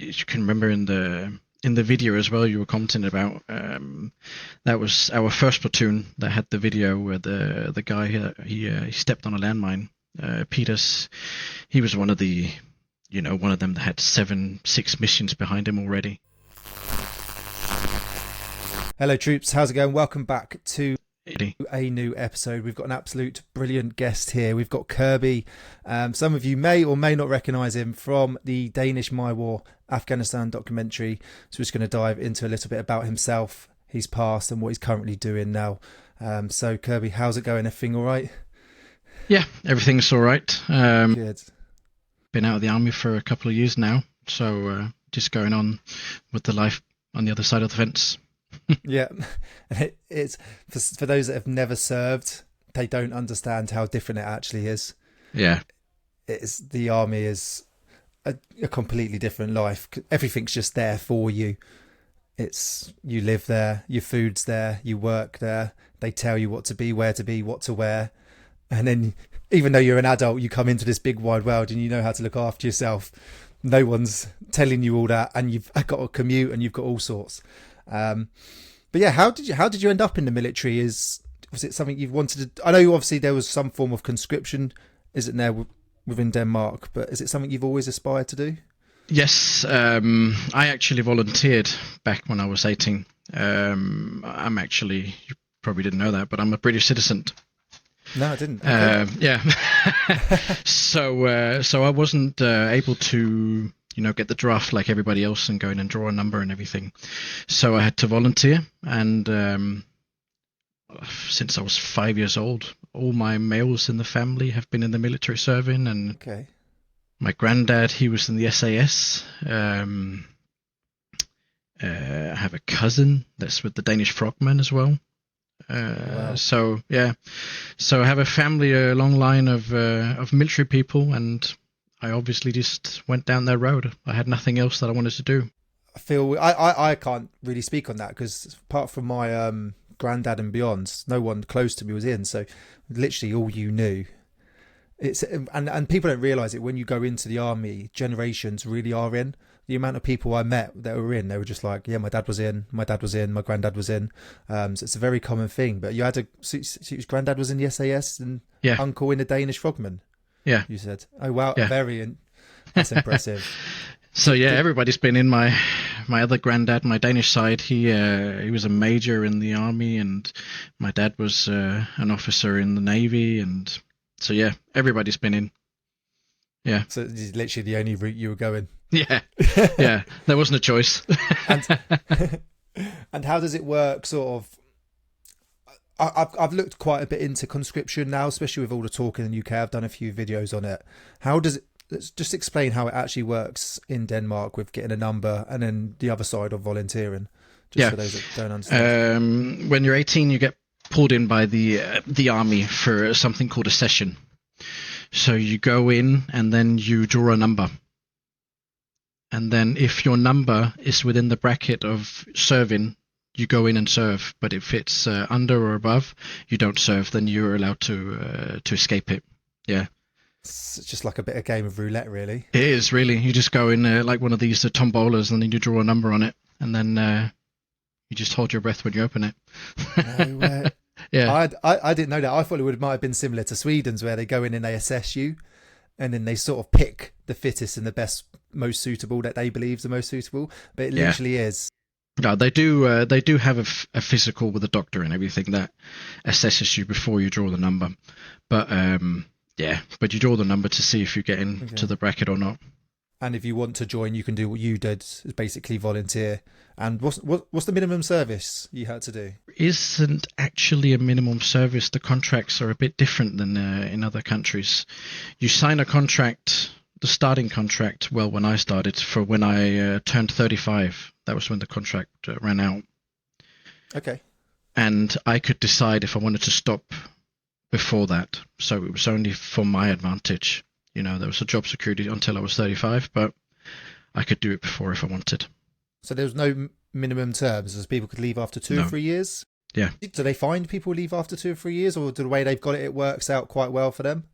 you can remember in the video as well you were commenting about, that was our first platoon that had the video where the guy he stepped on a landmine. Peters, he was one of one of them that had 6 missions behind him already. Hello troops, how's it going? Welcome back to a new episode. We've got an absolute brilliant guest here. We've got Kirby. Some of you may or may not recognise him from the Danish My War Afghanistan documentary. So we're just going to dive into a little bit about himself, his past and what he's currently doing now. So Kirby, how's it going? Everything all right? Yeah, everything's all right. Good. Been out of the army for a couple of years now, so just going on with the life on the other side of the fence. Yeah, it's for those that have never served, they don't understand how different it actually is. Yeah, the army is a completely different life. Everything's just there for you. You live there, your food's there, you work there. They tell you what to be, where to be, what to wear, and then even though you're an adult, you come into this big wide world and you know how to look after yourself. No one's telling you all that, and you've got a commute and you've got all sorts. But yeah, how did you end up in the military? Was it something you've wanted to? I know obviously there was some form of conscription, isn't there, within Denmark? But is it something you've always aspired to do? Yes, I actually volunteered back when I was 18. I'm actually, you probably didn't know that, but I'm a British citizen. No, I didn't. Okay. Yeah. So I wasn't able to, get the draft like everybody else and go in and draw a number and everything. So I had to volunteer, and since I was 5 years old, all my males in the family have been in the military serving, and okay. My granddad, he was in the SAS. I have a cousin that's with the Danish frogmen as well. Wow. So I have a family, a long line of military people, and I obviously just went down that road. I had nothing else that I wanted to do. I feel I can't really speak on that because apart from my granddad and beyond, no one close to me was in. So literally all you knew. And people don't realise it when you go into the army. Generations really are in. The amount of people I met that were in, they were just like, yeah, my dad was in, my granddad was in. So it's a very common thing. But you had his granddad was in the SAS and uncle in the Danish frogmen. Yeah, you said. Oh wow, yeah. That's impressive. So yeah, everybody's been in. My other granddad, my Danish side, he was a major in the army, and my dad was an officer in the navy, and so yeah, everybody's been in. Yeah. So this is literally the only route you were going. Yeah, yeah. There wasn't a choice. And how does it work? Sort of. I've looked quite a bit into conscription now, especially with all the talk in the UK. I've done a few videos on it. How does it? Let's just explain how it actually works in Denmark with getting a number, and then the other side of volunteering. Just for those that don't understand. When you're 18, you get pulled in by the army for something called a session. So you go in and then you draw a number. And then if your number is within the bracket of serving, you go in and serve. But if it's under or above, you don't serve. Then you're allowed to escape it. Yeah. It's just like a bit of game of roulette, really. It is, really. You just go in like one of these tombolas, and then you draw a number on it. And then you just hold your breath when you open it. No way. Yeah. I didn't know that. I thought it might have been similar to Sweden's, where they go in and they assess you, and then they sort of pick the fittest and the best, most suitable that they believe is the most suitable. But it literally is. No, they do. They do have a physical with a doctor and everything that assesses you before you draw the number. But but you draw the number to see if you get into the bracket or not. And if you want to join, you can do what you did, is basically volunteer. And what's the minimum service you had to do? Isn't actually a minimum service. The contracts are a bit different than in other countries. You sign a contract, the starting contract, well, when I started, for when I turned 35. That was when the contract ran out. Okay. And I could decide if I wanted to stop before that. So it was only for my advantage. There was a job security until I was 35, but I could do it before if I wanted. So there was no minimum terms, as people could leave after 2 or 3 years? Yeah. Do they find people leave after 2 or 3 years, or the way they've got it, it works out quite well for them?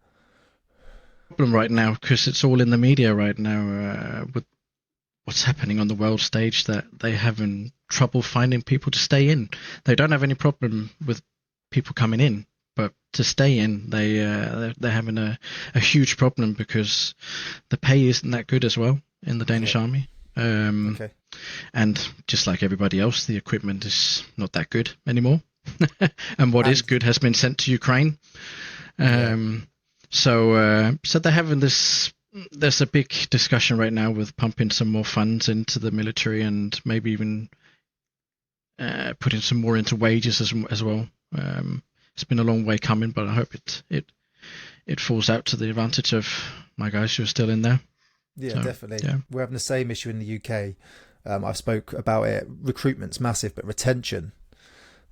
Problem right now, because it's all in the media right now, with what's happening on the world stage, that they're having trouble finding people to stay in. They don't have any problem with people coming in, but to stay in, they're having a huge problem because the pay isn't that good as well in the Danish army. Okay. And just like everybody else, the equipment is not that good anymore. And what is good has been sent to Ukraine. So they're having this. There's a big discussion right now with pumping some more funds into the military and maybe even putting some more into wages as well. It's been a long way coming, but I hope it falls out to the advantage of my guys who are still in there. Yeah, So, definitely. yeah. We're having the same issue in the UK. I've spoke about it. Recruitment's massive, but retention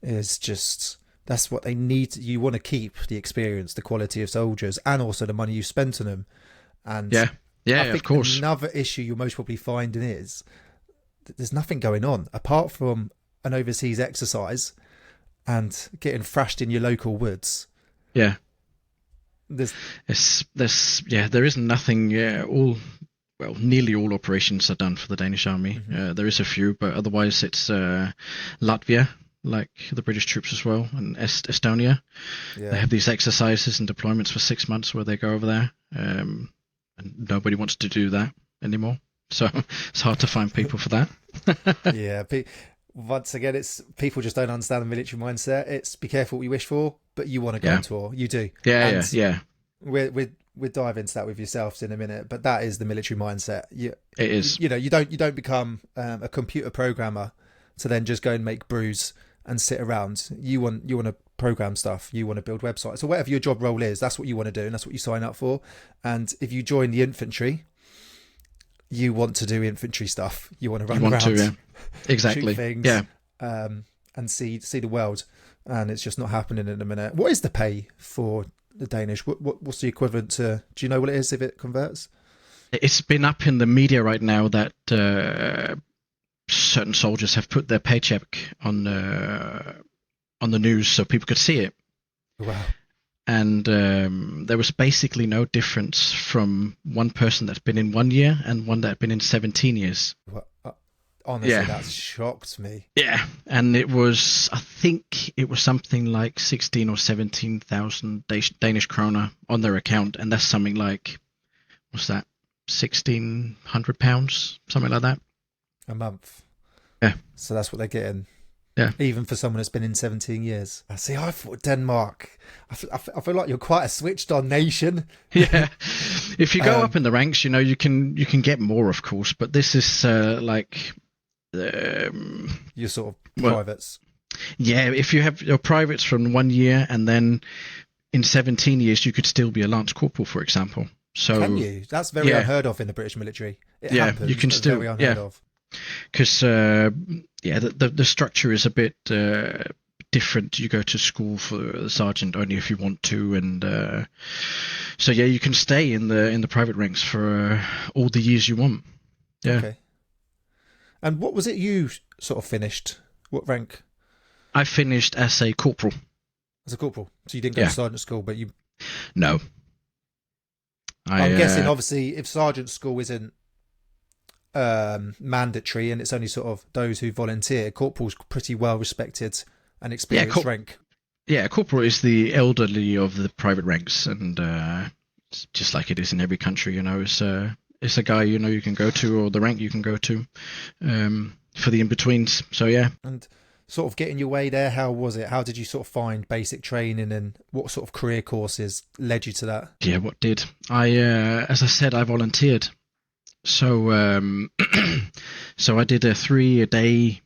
is just, that's what they need. You want to keep the experience, the quality of soldiers, and also the money you spent on them. And I think of course, another issue you're most probably finding is that there's nothing going on apart from an overseas exercise and getting thrashed in your local woods. Yeah. There is nothing. Nearly all operations are done for the Danish army. Mm-hmm. There is a few, but otherwise it's Latvia, like the British troops as well, and Estonia. Yeah. They have these exercises and deployments for 6 months where they go over there, and nobody wants to do that anymore. So it's hard to find people for that. Yeah. Once again, it's people just don't understand the military mindset. It's be careful what you wish for, but you want to go on tour. You do. Yeah. We'll dive into that with yourselves in a minute, but that is the military mindset. It is. You don't become a computer programmer to then just go and make brews and sit around. You want to program stuff. You want to build websites. So whatever your job role is, that's what you want to do, and that's what you sign up for. And if you join the infantry, you want to do infantry stuff. You want to run around, exactly, shoot things, and see the world. And it's just not happening in a minute. What is the pay for the Danish? What's the equivalent to? Do you know what it is if it converts? It's been up in the media right now that certain soldiers have put their paycheck on the news so people could see it. Wow. And there was basically no difference from one person that's been in 1 year and one that had been in 17 years. Honestly, that shocked me. Yeah, and it was, I think it was something like 16 or 17,000 Danish kroner on their account, and that's something like, what's that, £1,600, something like that. A month. Yeah. So that's what they're getting. Yeah. Even for someone that's been in 17 years. See, I thought Denmark. I feel like you're quite a switched-on nation. Yeah. If you go up in the ranks, you can get more, of course, but this is like. Your sort of privates. Yeah, if you have your privates from 1 year and then in 17 years you could still be a lance corporal, for example. So can you? That's very unheard of in the British military. It happens, you can still very unheard of. Because the structure is a bit different. You go to school for the sergeant only if you want to, and so you can stay in the private ranks for all the years you want. Yeah. Okay. And what was it you sort of finished? What rank? I finished as a corporal. As a corporal. So you didn't go to sergeant school, but you... No. I'm guessing, obviously, if sergeant school isn't mandatory and it's only sort of those who volunteer, corporal's pretty well respected and experienced rank. Yeah, corporal is the elderly of the private ranks, and it's just like it is in every country, it's a guy you can go to, or the rank you can go to for the in-betweens. So yeah. And sort of getting your way there, how was it? How did you sort of find basic training, and what sort of career courses led you to that? Yeah, what did? As I said, I volunteered. So so I did a 3-day,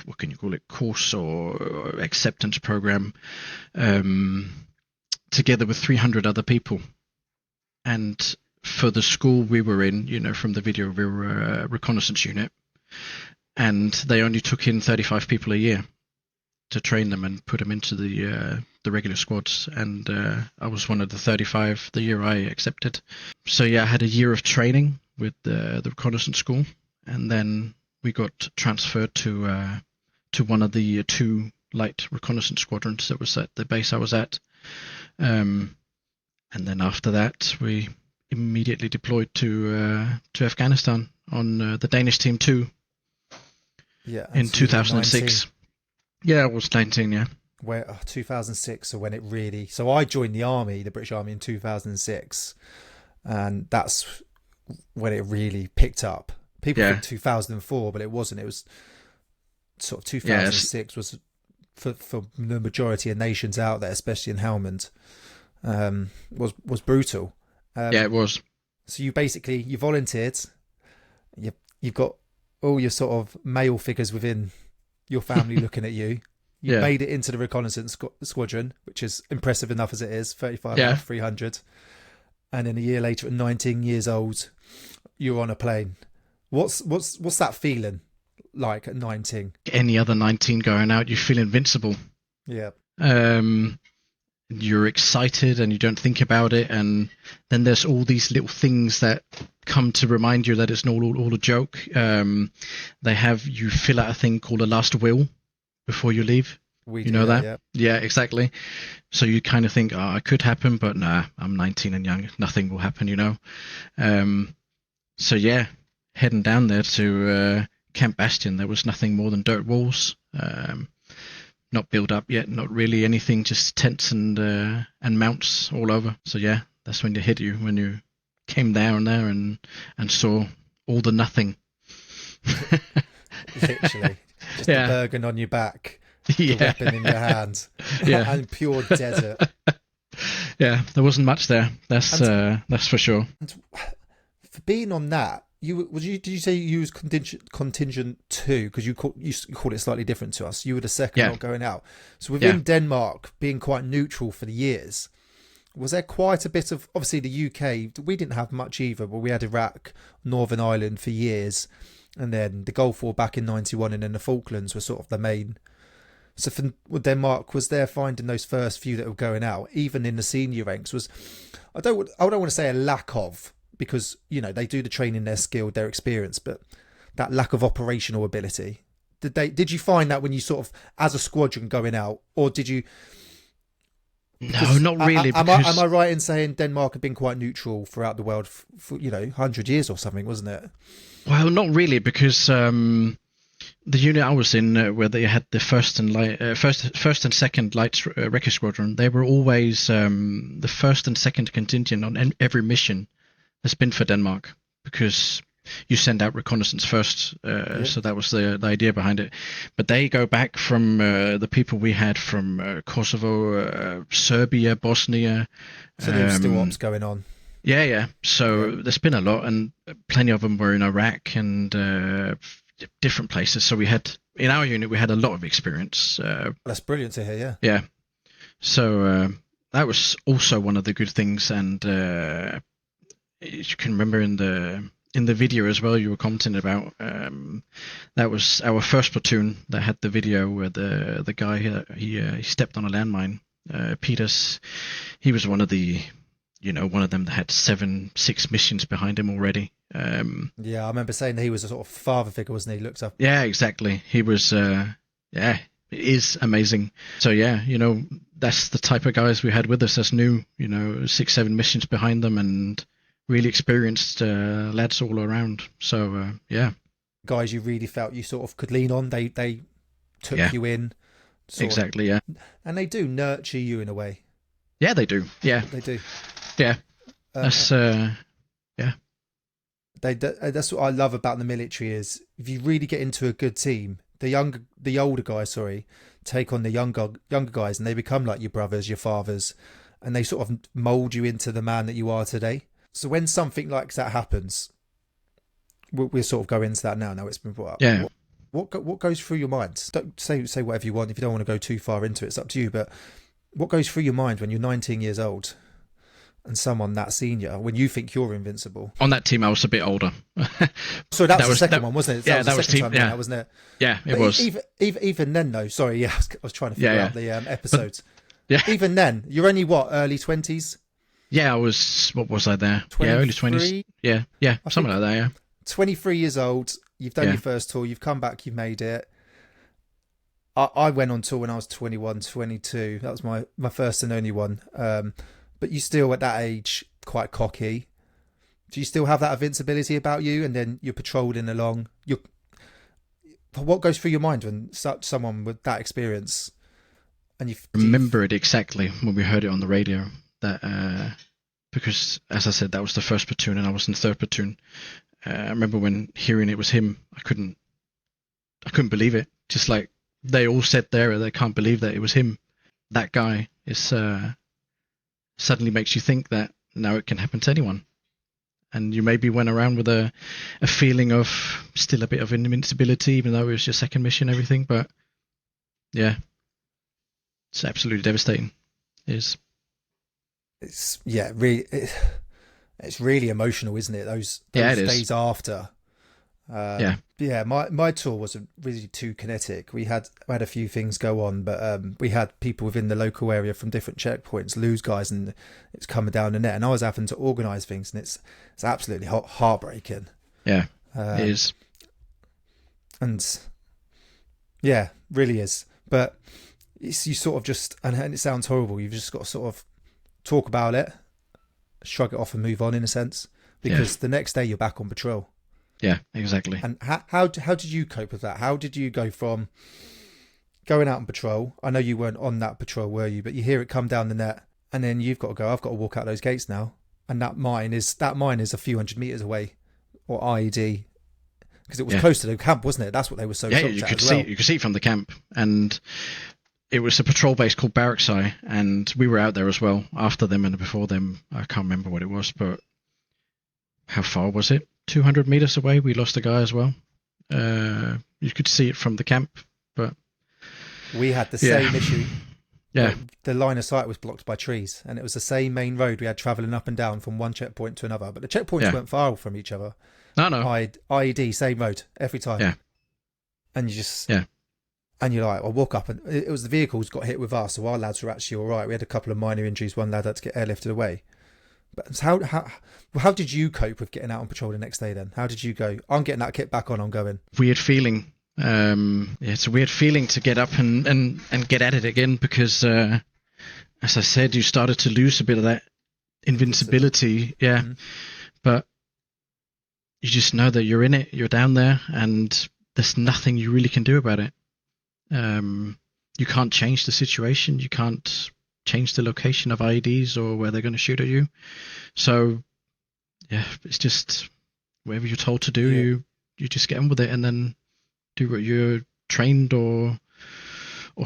what can you call it, course or acceptance program together with 300 other people. And for the school we were in, from the video, we were a reconnaissance unit, and they only took in 35 people a year to train them and put them into the regular squads, and I was one of the 35 the year I accepted. So I had a year of training with the reconnaissance school, and then we got transferred to one of the 2 light reconnaissance squadrons that was at the base I was at, and then after that we immediately deployed to Afghanistan on the Danish team too. Yeah, in 2006. Yeah, I was 19. Yeah. Where 2006, so when it really. So I joined the army, the British Army, in 2006, and that's when it really picked up. People think 2004, but it wasn't. It was sort of 2006 was for the majority of nations out there, especially in Helmand, was brutal. Yeah, it was. So you volunteered. You've got all your sort of male figures within your family looking at you. You made it into the reconnaissance squadron, which is impressive enough as it is, 35 out of 300. And then a year later, at 19 years old, you're on a plane. What's that feeling like at 19? Any other 19 going out, you feel invincible. Yeah. You're excited and you don't think about it, and then there's all these little things that come to remind you that it's not all a joke. They have you fill out a thing called a last will before you leave. You know that? Yeah, exactly. So you kind of think, it could happen, but nah, I'm 19 and young, nothing will happen, you know. So yeah, heading down there to Camp Bastion, there was nothing more than dirt walls. Not built up yet, not really anything, just tents and mounts all over. So yeah, that's when it hit you, when you came down there and saw all the nothing. Literally, just a Bergen on your back, the weapon in your hand, and pure desert. Yeah, there wasn't much there. That's for sure. And for being on that, did you say you was contingent 2, because you called it slightly different to us? You were the second not going out. So within Denmark being quite neutral for the years, was there quite a bit of, obviously the UK, we didn't have much either, but we had Iraq, Northern Ireland for years, and then the Gulf War back in 91, and then the Falklands were sort of the main. So for Denmark, was there finding those first few that were going out, even in the senior ranks, was, I don't want to say a lack of, because, you know, they do the training, they're skilled, they're experienced, but that lack of operational ability, did you find that when you sort of, as a squadron going out, or did you? No, not really. Am I right in saying Denmark had been quite neutral throughout the world for 100 years or something, wasn't it? Well, not really, because the unit I was in, where they had the first and second light wrecker squadron, they were always the first and second contingent on every mission has been for Denmark, because you send out reconnaissance first. So that was the idea behind it. But they go back from the people we had from Kosovo, Serbia, Bosnia. So there was still ops going on. Yeah. So there's been a lot, and plenty of them were in Iraq and different places. So we had, in our unit, we had a lot of experience. That's brilliant to hear, yeah. Yeah. So that was also one of the good things, and you can remember in the video as well you were commenting about, that was our first platoon that had the video where the guy he stepped on a landmine. Peters, he was one of the, one of them that had 6 missions behind him already. Yeah, I remember saying that he was a sort of father figure, wasn't he? Looked up. Yeah, exactly. He was. It is amazing. So yeah, that's the type of guys we had with us. That's new. 6-7 missions behind them, and really experienced lads all around. So yeah, guys you really felt you sort of could lean on. They took you in. Exactly. Yeah, and they do nurture you in a way. Yeah, they do. Yeah, they do. Yeah, that's yeah. That's what I love about the military, is if you really get into a good team, the older guys, take on the younger guys, and they become like your brothers, your fathers, and they sort of mold you into the man that you are today. So when something like that happens, we'll sort of go into that now. Now it's been brought up. Yeah. What goes through your mind? Don't say whatever you want. If you don't want to go too far into it, it's up to you. But what goes through your mind when you're 19 years old and someone that senior, when you think you're invincible? On that team, I was a bit older. So that was the second one, wasn't it? That was team. Yeah, wasn't it? Yeah, it was. Even then, though. Sorry, yeah, I was trying to figure out the episodes. Yeah. Even then, you're only early 20s. Yeah, I was. What was I there? 23? Yeah, early 20s. Yeah, something like that. Yeah. 23 years old. You've done your first tour. You've come back. You've made it. I went on tour when I was 21, 22. That was my first and only one. But you still, at that age, quite cocky. Do you still have that invincibility about you? And then you're patrolling along. What goes through your mind when someone with that experience, and Remember it exactly when we heard it on the radio, that because, as I said, that was the first platoon and I was in the third platoon. I remember when hearing it was him, I couldn't believe it. Just like they all said there, they can't believe that it was him. That guy is suddenly makes you think that now it can happen to anyone. And you maybe went around with a feeling of still a bit of invincibility, even though it was your second mission and everything. But yeah, it's absolutely devastating. It's really emotional, isn't it? Those days after. My tour wasn't really too kinetic. We had a few things go on, but we had people within the local area from different checkpoints lose guys, and it's coming down the net. And I was having to organise things, and it's absolutely heartbreaking. Yeah, it is. And yeah, really is. But you sort of just, and it sounds horrible, you've just got to sort of talk about it, shrug it off, and move on in a sense, because the next day you're back on patrol. Yeah, exactly. And how did you cope with that? How did you go from going out on patrol? I know you weren't on that patrol, were you? But you hear it come down the net, and then you've got to go. I've got to walk out those gates now, and that mine is a few hundred meters away, or IED, because it was close to the camp, wasn't it? That's what they were so shocked you at could as see well. you could see it from the camp, and it was a patrol base called Barrackside, and we were out there as well after them and before them. I can't remember what it was, but how far was it? 200 meters away, we lost a guy as well. You could see it from the camp, but we had the same issue. Yeah, the line of sight was blocked by trees, and it was the same main road we had travelling up and down from one checkpoint to another. But the checkpoints weren't far from each other. No. IED, same road every time. Yeah, and you just and you're like, I walk up, and it was the vehicles got hit with us, so our lads were actually all right. We had a couple of minor injuries. One lad had to get airlifted away. But how did you cope with getting out on patrol the next day then? How did you go? I'm getting that kit back on, I'm going. Weird feeling. It's a weird feeling to get up and get at it again, because as I said, you started to lose a bit of that invincibility. Yeah. Mm-hmm. But you just know that you're in it, you're down there, and there's nothing you really can do about it. You can't change the situation. You can't change the location of IEDs or where they're going to shoot at you. So yeah, it's just whatever you're told to do, you just get on with it, and then do what you're trained, or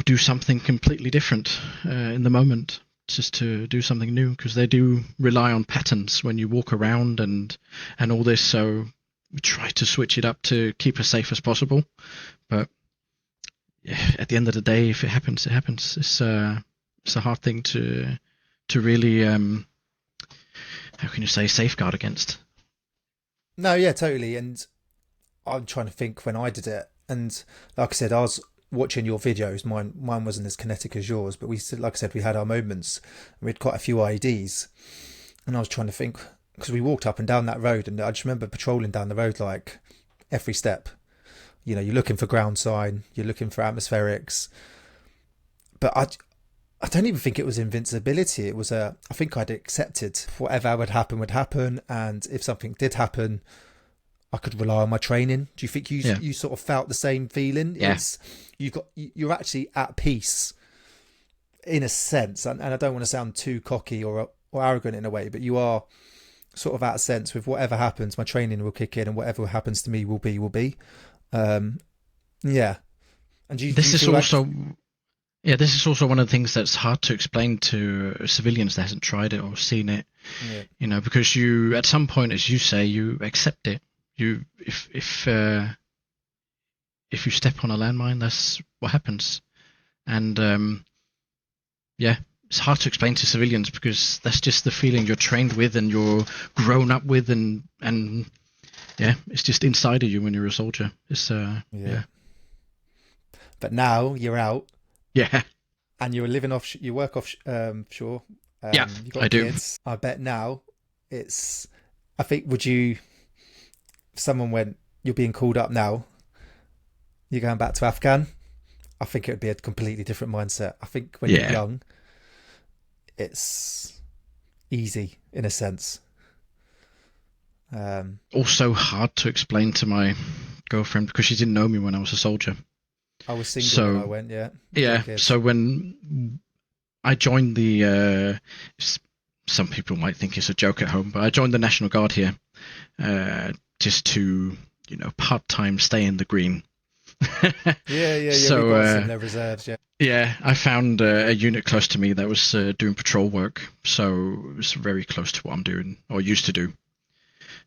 do something completely different in the moment, just to do something new, because they do rely on patterns when you walk around and all this. So we try to switch it up to keep as safe as possible. But yeah, at the end of the day, if it happens, it happens. It's a hard thing to really how can you say, safeguard against. No, yeah, totally. And I'm trying to think when I did it, and like I said, I was watching your videos. Mine wasn't as kinetic as yours, but like I said, we had our moments. We had quite a few IEDs, and I was trying to think, because we walked up and down that road, and I just remember patrolling down the road like every step. You know, you're looking for ground sign, you're looking for atmospherics, but I don't even think it was invincibility. It was I think I'd accepted whatever would happen, and if something did happen, I could rely on my training. Do you think you sort of felt the same feeling? Yeah. You're actually at peace in a sense, and I don't want to sound too cocky or arrogant in a way, but you are sort of at a sense with whatever happens, my training will kick in, and whatever happens to me will be. And this is also one of the things that's hard to explain to civilians that hasn't tried it or seen it. Yeah. You know, because you, at some point, as you say, you accept it. If you step on a landmine, that's what happens. And it's hard to explain to civilians, because that's just the feeling you're trained with and you're grown up with, and it's just inside of you when you're a soldier. It's But now you're out. Yeah. And you're living off. You work offshore. Yeah, you got I kids. Do. I bet now it's. I think if someone went, you're being called up now, you're going back to Afghan, I think it would be a completely different mindset. I think when you're young, it's easy in a sense. Also hard to explain to my girlfriend because she didn't know me when I was a soldier. I was single So when I went. Yeah. yeah, so when I joined some people might think it's a joke at home, but I joined the National Guard here, just to, part-time stay in the green. Yeah. So We've got similar reserves. Yeah. yeah, I found a unit close to me that was doing patrol work, so it was very close to what I'm doing or used to do.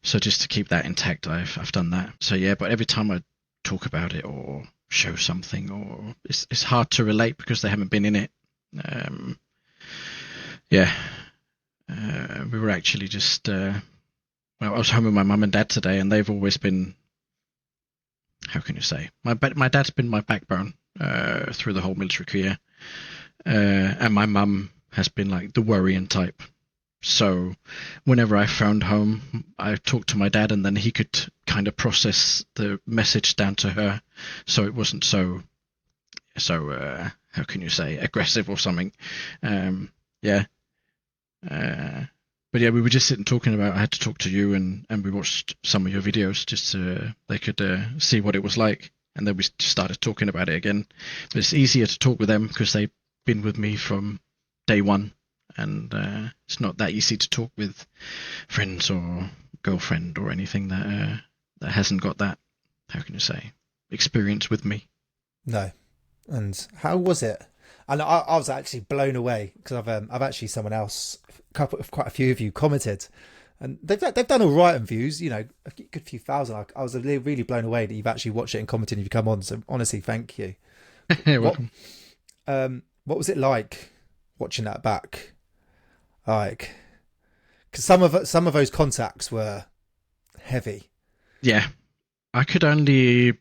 So just to keep that intact, I've done that. So yeah, but every time I talk about it or show something, or it's hard to relate because they haven't been in it. Yeah, we were actually just I was home with my mum and dad today, and they've always been, how can you say, my dad's been my backbone through the whole military career, and my mum has been like the worrying type. So whenever I phoned home, I talked to my dad, and then he could kind of process the message down to her, so it wasn't so how can you say, aggressive or something. Yeah. But yeah, we were just sitting talking about. I had to talk to you, and we watched some of your videos just so they could see what it was like, and then we started talking about it again. But it's easier to talk with them because they've been with me from day one, and it's not that easy to talk with friends or girlfriend or anything that hasn't got that, how can you say, experience with me. No. And how was it? And I was actually blown away because I've actually someone else, quite a few of you commented, and they've done all right on views. A good few thousand. I was really blown away that you've actually watched it and commented and you've come on. So honestly, thank you. You're welcome. What was it like watching that back? Like, because some of those contacts were heavy. Yeah, I could only.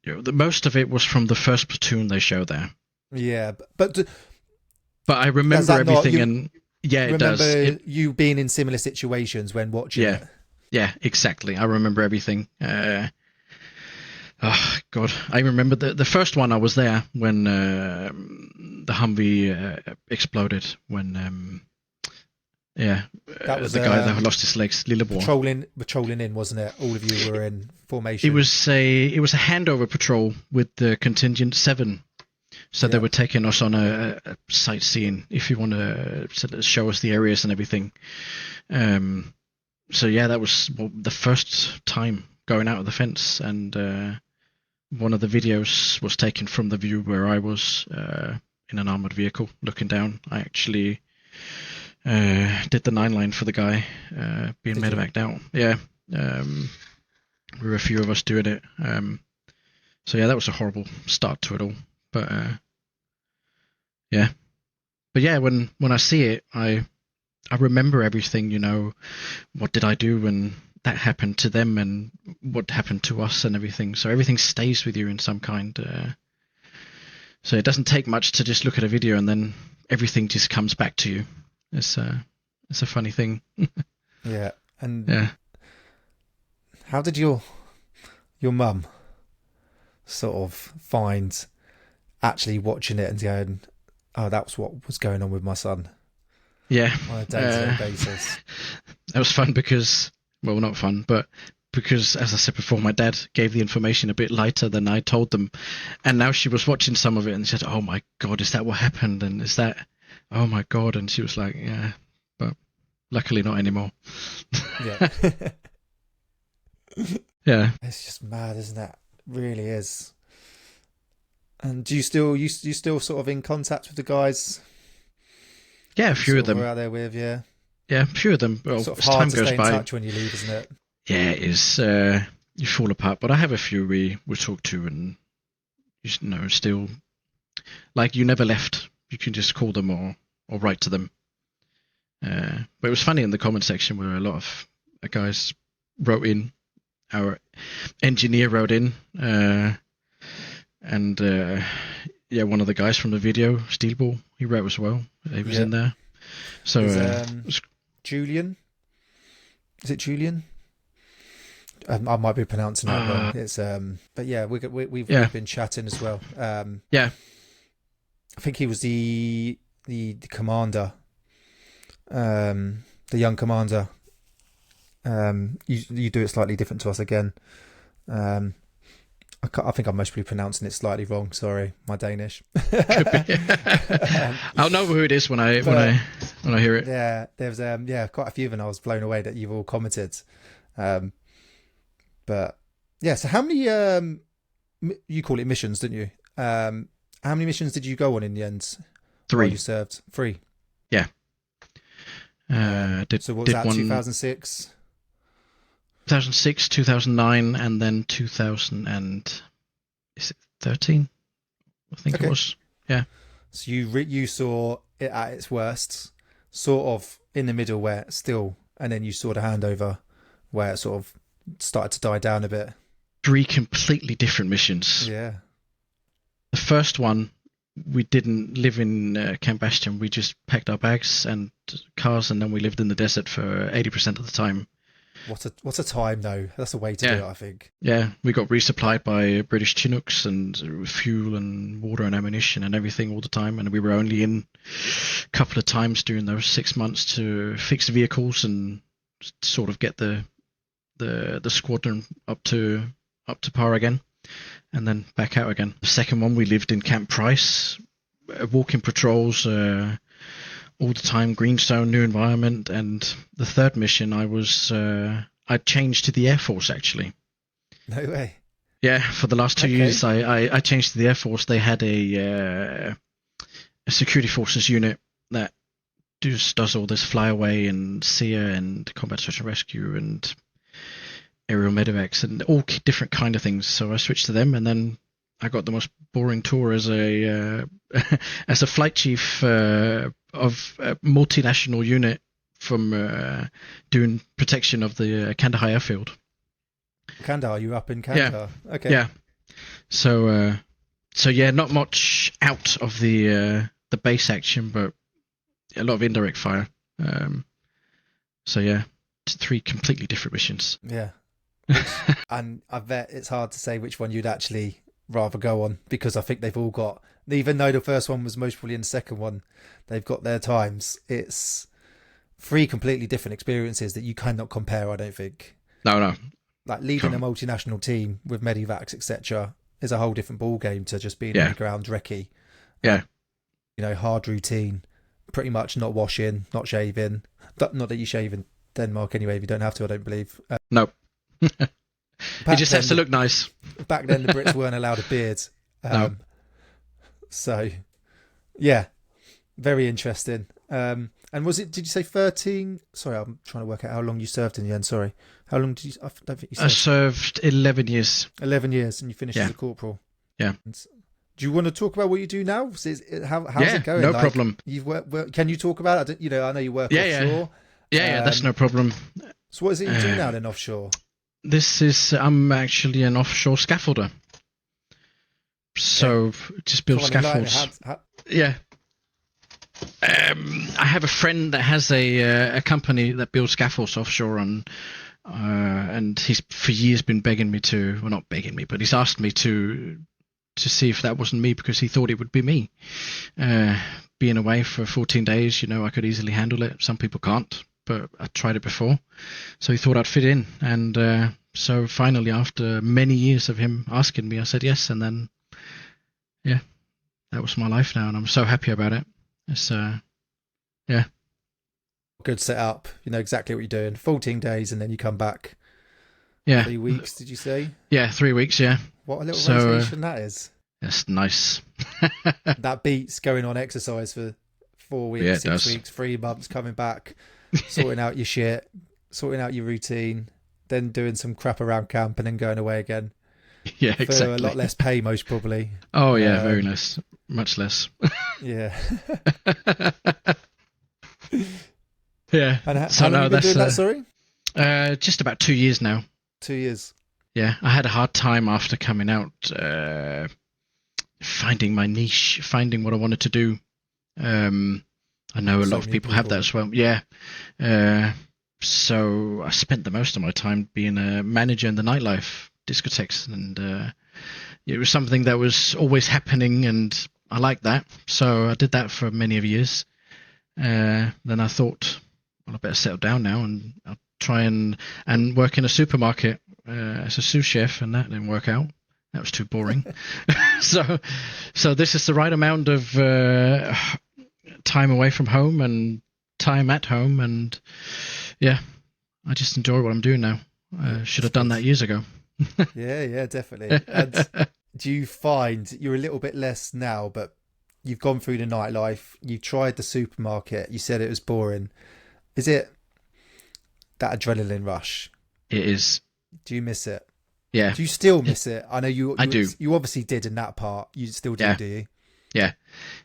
The most of it was from the first platoon they show there. Yeah, but I remember everything, and yeah, it does. Remember you being in similar situations when watching it. Yeah, exactly. I remember everything. Oh God, I remember the first one. I was there when the Humvee exploded. When that was the guy that lost his legs, Lilleborg. Patrolling in, wasn't it? All of you were in formation. It was a handover patrol with the contingent 7. So they were taking us on a sightseeing, if you want to show us the areas and everything. So yeah, that was the first time going out of the fence, and one of the videos was taken from the view where I was in an armored vehicle looking down. I actually did the 9-line for the guy being medevaced out. Yeah, there were a few of us doing it. So yeah, that was a horrible start to it all. But yeah, when I see it, I remember everything. What did I do when that happened to them, and what happened to us, and everything. So everything stays with you in some kind. So it doesn't take much to just look at a video, and then everything just comes back to you. It's a funny thing. Yeah, and how did your mum sort of find actually watching it and going, oh, that's what was going on with my son? Yeah, on a day-to-day basis. That was fun because, well, not fun, but because, as I said before, my dad gave the information a bit lighter than I told them, and now she was watching some of it and said, "Oh my God, is that what happened? And is that, oh my God?" And she was like, "Yeah, but luckily not anymore." Yeah. Yeah. It's just mad, isn't it? It really is. And do you still sort of in contact with the guys? Yeah, a few of them. We're out there with, yeah. Yeah, a few of them. Well, sort of as hard time to goes stay by, in touch when you leave, isn't it? Yeah, it is. You fall apart, but I have a few we talk to, and still, like, you never left. You can just call them or write to them. But it was funny in the comment section where a lot of guys wrote in. Our engineer wrote in, and one of the guys from the video, Steelball, he wrote as well. He was in there. So Julian, is it Julian? I might be pronouncing that wrong. It's but yeah, we've been chatting as well. Yeah, I think he was the commander, the young commander. You do it slightly different to us again. Um, I think I'm mostly pronouncing it slightly wrong. Sorry, my Danish. Could be. I'll know who it is when I hear it. Yeah, there's quite a few of them. I was blown away that you've all commented. But yeah, so how many you call it missions, didn't you? How many missions did you go on in the end? 3. You served 3. Yeah. So what was that? 2006. 2006, 2009, and then 2013. I think it was. Yeah. So you saw it at its worst, sort of in the middle where it's still, and then you saw the handover where it sort of started to die down a bit. 3 completely different missions. Yeah. The first one, we didn't live in Camp Bastion. We just packed our bags and cars, and then we lived in the desert for 80% of the time. What a time though. That's a way to do it, I think. Yeah, we got resupplied by British Chinooks and fuel and water and ammunition and everything all the time, and we were only in a couple of times during those 6 months to fix the vehicles and sort of get the squadron up to par again, and then back out again. The second one, we lived in Camp Price, walking patrols all the time, greenstone, new environment. And the third mission, I changed to the Air Force, actually. No way. Yeah, for the last 2 years, I changed to the Air Force. They had a security forces unit that does all this flyaway and SEER and combat search and rescue and aerial medevacs and all different kind of things. So I switched to them, and then I got the most boring tour as a as a flight chief of a multinational unit from doing protection of the Kandahar airfield. Kandahar, you up in Kandahar? Yeah. Okay. Yeah. So yeah, not much out of the base action, but a lot of indirect fire. So yeah, 3 completely different missions. Yeah. And I bet it's hard to say which one you'd actually rather go on, because I think they've all got, even though the first one was most probably in the second one, they've got their times. It's 3 completely different experiences that you cannot compare, I don't think. No. Like leading a multinational team with medivacs, etc., is a whole different ball game to just being on the ground recce. Yeah. Hard routine, pretty much not washing, not shaving. Not that you shave in Denmark anyway, if you don't have to, I don't believe. No. It just has to look nice. Back then, the Brits weren't allowed a beard. No. So, yeah, very interesting. And did you say 13? Sorry, I'm trying to work out how long you served in the end. Sorry. How long did you, I don't think you served. I served 11 years. 11 years, and you finished as a corporal. Yeah. And do you want to talk about what you do now? How's it going? No problem. You've can you talk about it? I know you work offshore. Yeah, that's no problem. So what is it you do now then offshore? I'm actually an offshore scaffolder. So just build scaffolds. Yeah. I have a friend that has a company that builds scaffolds offshore and he's for years been begging me to, well, not begging me, but he's asked me to see if that wasn't me, because he thought it would be me. Being away for 14 days, I could easily handle it. Some people can't, but I tried it before. So he thought I'd fit in. And so finally, after many years of him asking me, I said yes. And then, yeah, that was my life now. And I'm so happy about it. It's, yeah. Good setup. You know exactly what you're doing. 14 days and then you come back. Yeah. 3 weeks, did you say? Yeah, 3 weeks, yeah. What a little rotation that is. That's nice. That beats going on exercise for 4 weeks, 6 weeks, 3 months, coming back, sorting out your shit, sorting out your routine, then doing some crap around camp and then going away again. Yeah, exactly. For a lot less pay, most probably. Oh, yeah, very less. Much less. Yeah. Yeah. And how long have you been doing that, sorry? Just about 2 years now. 2 years. Yeah, I had a hard time after coming out finding my niche, finding what I wanted to do. I know a lot of people have that as well. Yeah. So I spent the most of my time being a manager in the nightlife discotheques, and it was something that was always happening, and I liked that. So I did that for many of years. Then I thought, well, I better settle down now, and I'll try and work in a supermarket as a sous chef, and that didn't work out. That was too boring. So this is the right amount of time away from home and time at home, and yeah, I just enjoy what I'm doing now. Should have done that years ago. Yeah, definitely. And do you find you're a little bit less now, but you've gone through the nightlife, you tried the supermarket, you said it was boring. Is it that adrenaline rush? It is. Do you miss it? Yeah. Do you still miss it? I know I do. You obviously did in that part. You still do, do you? Yeah.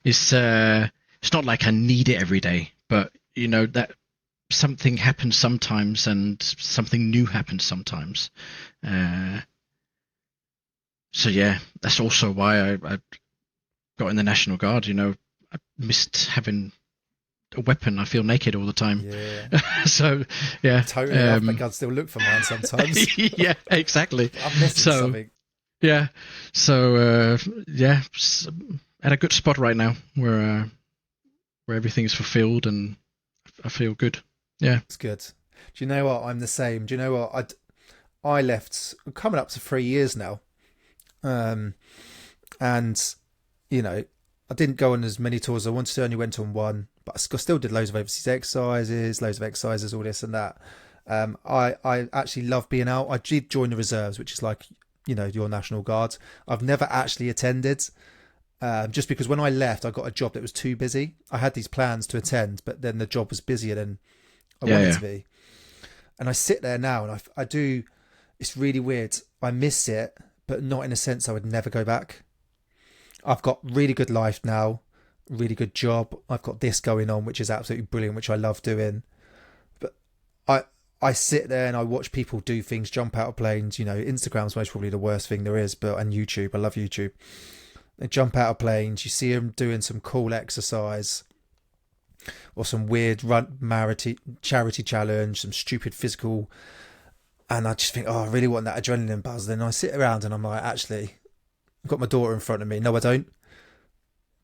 It's not like I need it every day, but you know that something happens sometimes and something new happens sometimes. So yeah, that's also why I got in the National Guard. You know, I missed having a weapon. I feel naked all the time. Yeah. So yeah, totally. I can still look for mine sometimes. Yeah, exactly. I'm missing something. Yeah. So yeah, at a good spot right now where everything is fulfilled and I feel good. Yeah, it's good. Do you know what? I'm the same. Do you know what? I left coming up to 3 years now, and you know, I didn't go on as many tours as I wanted to. I only went on one, but I still did loads of overseas exercises, all this and that. I actually love being out. I did join the reserves, which is like, you know, your National Guard. I've never actually attended, just because when I left, I got a job that was too busy. I had these plans to attend, but then the job was busier than I wanted to be. And I sit there now and I do, it's really weird. I miss it, but not in a sense I would never go back. I've got really good life now, really good job. I've got this going on, which is absolutely brilliant, which I love doing. But I sit there and I watch people do things, jump out of planes. You know, Instagram's most probably the worst thing there is, and YouTube. I love YouTube. They jump out of planes. You see them doing some cool exercise or some weird charity challenge, some stupid physical. And I just think, oh, I really want that adrenaline buzz. Then I sit around and I'm like, actually, I've got my daughter in front of me. No, I don't.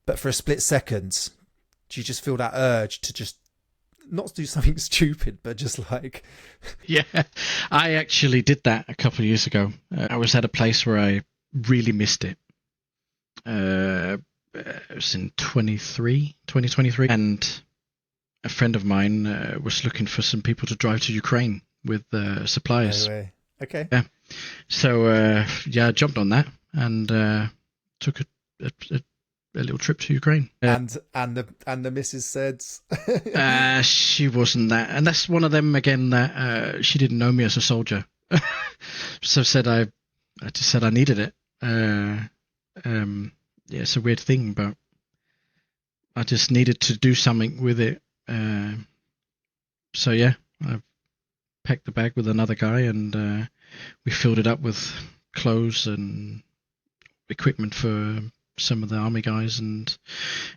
But for a split second, do you just feel that urge to just not do something stupid, but just like... Yeah, I actually did that a couple of years ago. I was at a place where I really missed it. It was in 2023, and a friend of mine was looking for some people to drive to Ukraine with supplies. No way. Okay. Yeah. So I jumped on that and took a little trip to Ukraine. And the missus said, she wasn't that, and that's one of them again that she didn't know me as a soldier. So I just said I needed it. Yeah, it's a weird thing, but I just needed to do something with it. So yeah, I packed the bag with another guy, and we filled it up with clothes and equipment for some of the army guys and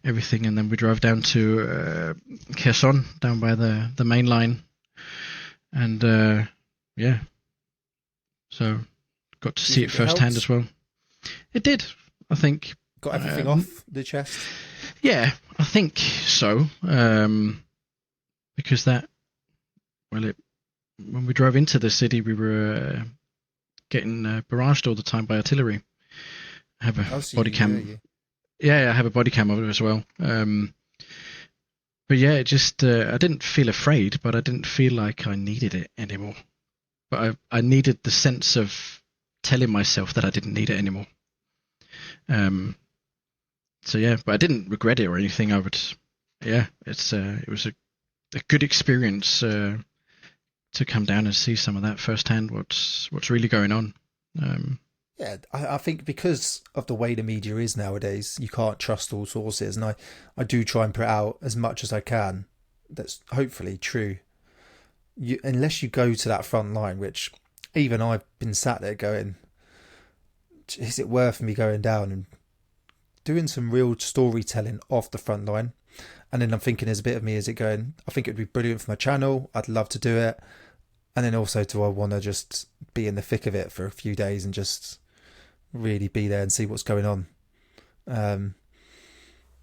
everything, and then we drove down to Kherson, down by the main line, and yeah, so got to see it firsthand as well. It did, I think. Got everything off the chest? Yeah, I think so. Because when we drove into the city, we were getting barraged all the time by artillery. I have a body cam. Yeah, I have a body cam of it as well. But yeah, it just I didn't feel afraid, but I didn't feel like I needed it anymore. But I needed the sense of telling myself that I didn't need it anymore. So yeah, but I didn't regret it or anything. It was a good experience to come down and see some of that firsthand. What's really going on. Yeah, I think because of the way the media is nowadays, you can't trust all sources, and I do try and put out as much as I can that's hopefully true. Unless you go to that front line, which even I've been sat there going, is it worth me going down and doing some real storytelling off the front line? And then I'm thinking, there's a bit of me, is it going, I think it would be brilliant for my channel, I'd love to do it. And then also, do I want to just be in the thick of it for a few days and just really be there and see what's going on?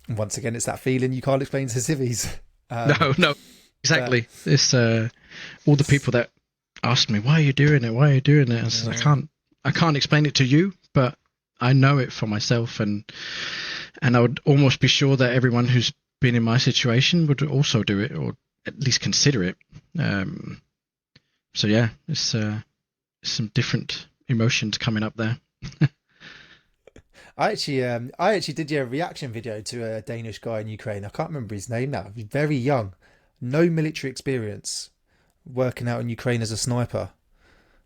Once again, it's that feeling you can't explain to civvies. No, exactly. It's all the people that asked me, "Why are you doing it? Why are you doing it?" And I said, I can't explain it to you, but I know it for myself, and I would almost be sure that everyone who's been in my situation would also do it, or at least consider it. So yeah, it's some different emotions coming up there. I actually did a reaction video to a Danish guy in Ukraine. I can't remember his name now. He's very young, no military experience, working out in Ukraine as a sniper.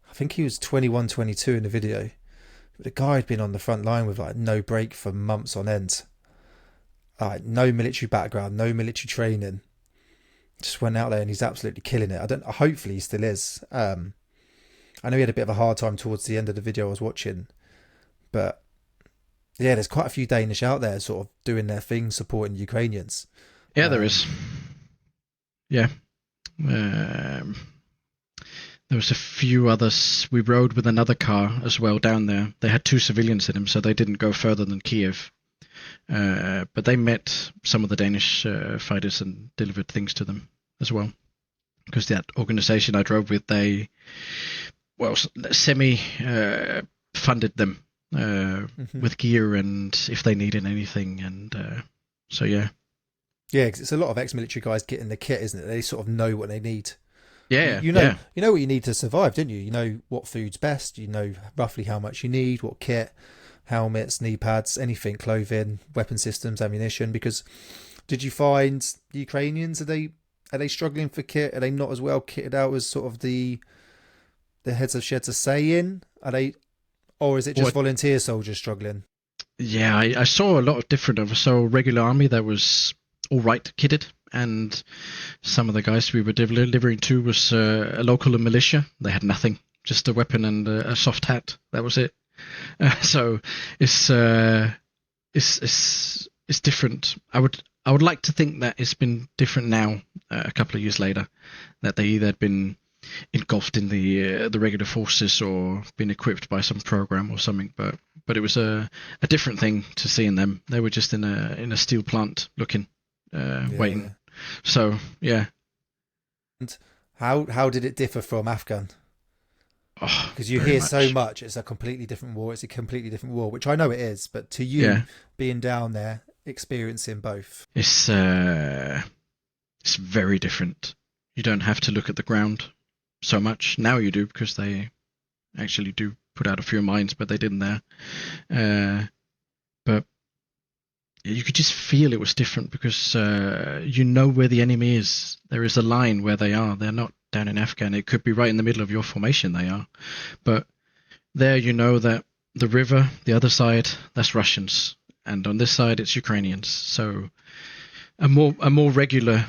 I think he was 21, 22 in the video. But the guy had been on the front line with like no break for months on end. Like no military background, no military training. Just went out there and he's absolutely killing it. Hopefully he still is. I know he had a bit of a hard time towards the end of the video I was watching, but yeah, there's quite a few Danish out there sort of doing their thing, supporting Ukrainians. Yeah, there is. Yeah. There was a few others. We rode with another car as well down there. They had 2 civilians in them, so they didn't go further than Kiev. But they met some of the Danish fighters and delivered things to them as well. Because that organization I drove with, they, semi-funded them with gear and if they needed anything. And so, yeah. Yeah, because it's a lot of ex-military guys getting the kit, isn't it? They sort of know what they need. Yeah, you know what you need to survive, don't you? You know what food's best. You know roughly how much you need, what kit, helmets, knee pads, anything, clothing, weapon systems, ammunition. Because did you find the Ukrainians, are they struggling for kit? Are they not as well kitted out as sort of the heads of sheds are saying? Are they, or is it just volunteer soldiers struggling? Yeah, I saw a lot of different. I saw regular army that was all right kitted, and some of the guys we were delivering to was a local militia. They had nothing, just a weapon and a soft hat. That was it. So it's different. I would like to think that it's been different now, a couple of years later, that they either had been engulfed in the regular forces or been equipped by some program or something. But it was a different thing to seeing them. They were just in a steel plant looking. Waiting. Yeah. So yeah. And how did it differ from Afghan? Because you hear so much, it's a completely different war. It's a completely different war, which I know it is. But to you, being down there, experiencing both, it's very different. You don't have to look at the ground so much now. You do, because they actually do put out a few mines, but they didn't there. But you could just feel it was different because you know where the enemy is. There is a line where they are. They're not down in Afghan. It could be right in the middle of your formation they are. But there you know that the river, the other side, that's Russians. And on this side, it's Ukrainians. So a more regular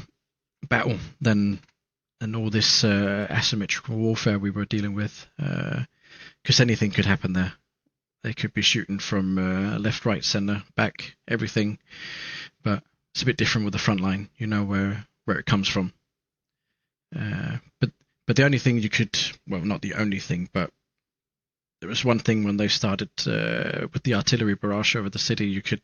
battle than all this asymmetrical warfare we were dealing with. Because anything could happen there. They could be shooting from left, right, center, back, everything. But it's a bit different with the front line. You know where it comes from. But the only thing you could, well, not the only thing, but there was one thing when they started with the artillery barrage over the city. You could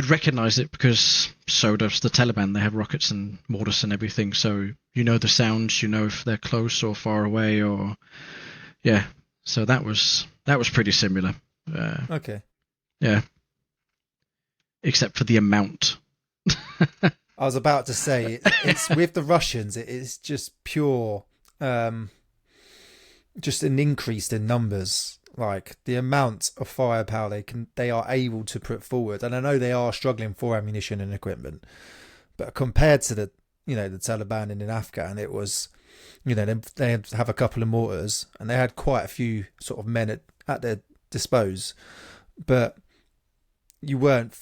recognize it because so does the Taliban. They have rockets and mortars and everything. So you know the sounds. You know if they're close or far away, or yeah. So that was pretty similar. Okay. Yeah. Except for the amount. I was about to say, it's with the Russians, it is just pure, just an increase in numbers. Like the amount of firepower they are able to put forward. And I know they are struggling for ammunition and equipment, but compared to the Taliban and in Afghan, it was, they have a couple of mortars and they had quite a few sort of men at their dispose, but you weren't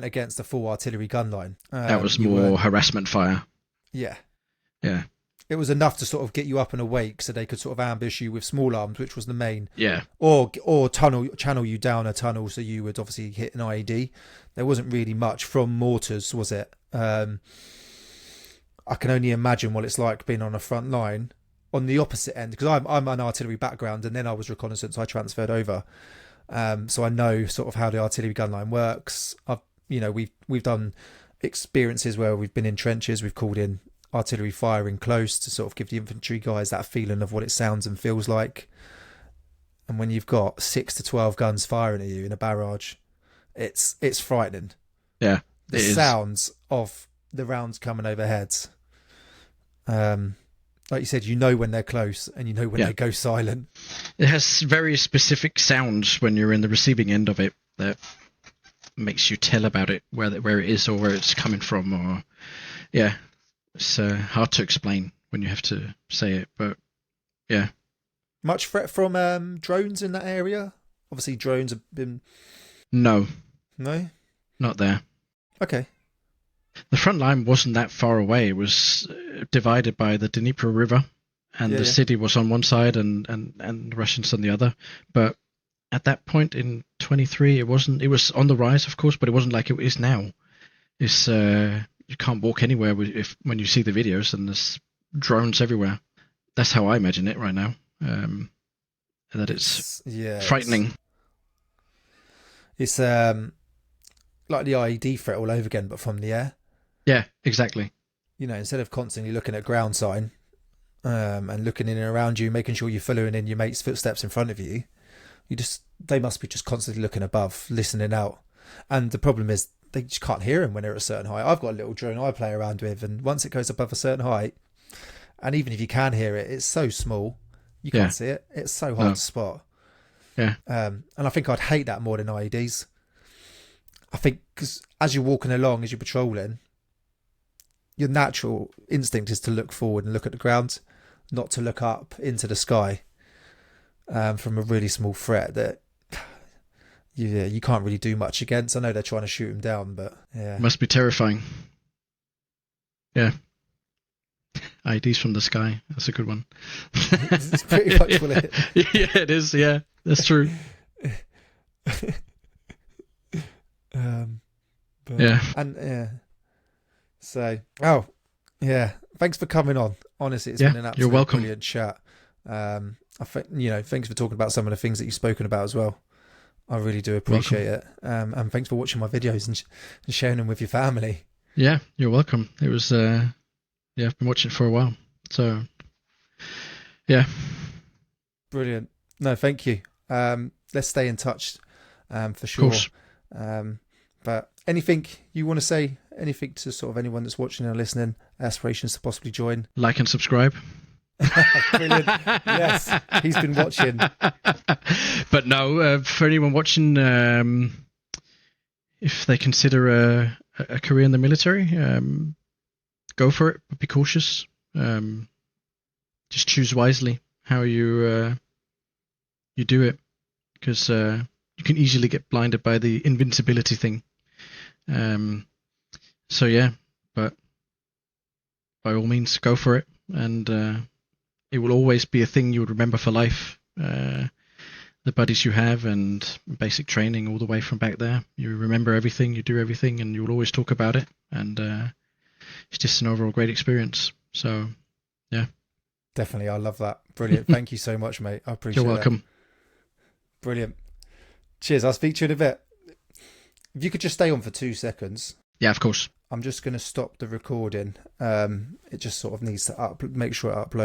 against the full artillery gun line. That was more harassment fire. Yeah. Yeah. It was enough to sort of get you up and awake so they could sort of ambush you with small arms, which was the main. Yeah. Or channel you down a tunnel so you would obviously hit an IED. There wasn't really much from mortars, was it? I can only imagine what it's like being on a front line on the opposite end, because I'm an artillery background and then I was reconnaissance, so I transferred over. So I know sort of how the artillery gun line works. We've done experiences where we've been in trenches, we've called in artillery firing close to sort of give the infantry guys that feeling of what it sounds and feels like. And when you've got 6 to 12 guns firing at you in a barrage, it's frightening. Yeah, The sounds of the rounds coming overhead. Like you said, you know when they're close and you know when they go silent. It has very specific sounds when you're in the receiving end of it that makes you tell about it, where it is or where it's coming from. Or it's hard to explain when you have to say it, but yeah. Much threat from drones in that area? Obviously, drones have been... No, not there. Okay. The front line wasn't that far away. It was divided by the Dnieper River, and the city was on one side and the Russians on the other. But at that point in 23, it wasn't. It was on the rise, of course, but it wasn't like it is now. It's you can't walk anywhere when you see the videos, and there's drones everywhere. That's how I imagine it right now. That it's frightening. It's like the IED threat all over again, but from the air. Yeah, exactly. You know, instead of constantly looking at ground sign and looking in and around you, making sure you're following in your mate's footsteps in front of you, they must be just constantly looking above, listening out. And the problem is they just can't hear him when they're at a certain height. I've got a little drone I play around with, and once it goes above a certain height, and even if you can hear it, it's so small, you can't see it. It's so hard to spot. Yeah. And I think I'd hate that more than IEDs. I think because as you're walking along, as you're patrolling, your natural instinct is to look forward and look at the ground, not to look up into the sky from a really small threat that you can't really do much against. I know they're trying to shoot him down, but yeah. Must be terrifying. Yeah. IDs from the sky. That's a good one. It's pretty much what it is. Yeah, it is. Yeah, that's true. So, thanks for coming on. Honestly, it's been an absolute brilliant chat. I think, thanks for talking about some of the things that you've spoken about as well. I really do appreciate it. And thanks for watching my videos and sharing them with your family. Yeah, you're welcome. It was, I've been watching it for a while. So, yeah. Brilliant. No, thank you. Let's stay in touch for sure. Of course. But anything you want to say, anything to sort of anyone that's watching or listening, aspirations to possibly join? Like and subscribe. Brilliant. Yes, he's been watching. But no, for anyone watching, if they consider a career in the military, go for it, but be cautious. Just choose wisely how you do it, because you can easily get blinded by the invincibility thing. So yeah, but by all means, go for it, and it will always be a thing you would remember for life. The buddies you have and basic training all the way from back there. You remember everything, you do everything, and you'll always talk about it. And it's just an overall great experience. So, yeah. Definitely, I love that. Brilliant. Thank you so much, mate. I appreciate it. You're welcome. Brilliant. Cheers. I'll speak to you in a bit. If you could just stay on for 2 seconds. Yeah, of course. I'm just going to stop the recording. It just sort of needs to make sure it uploads.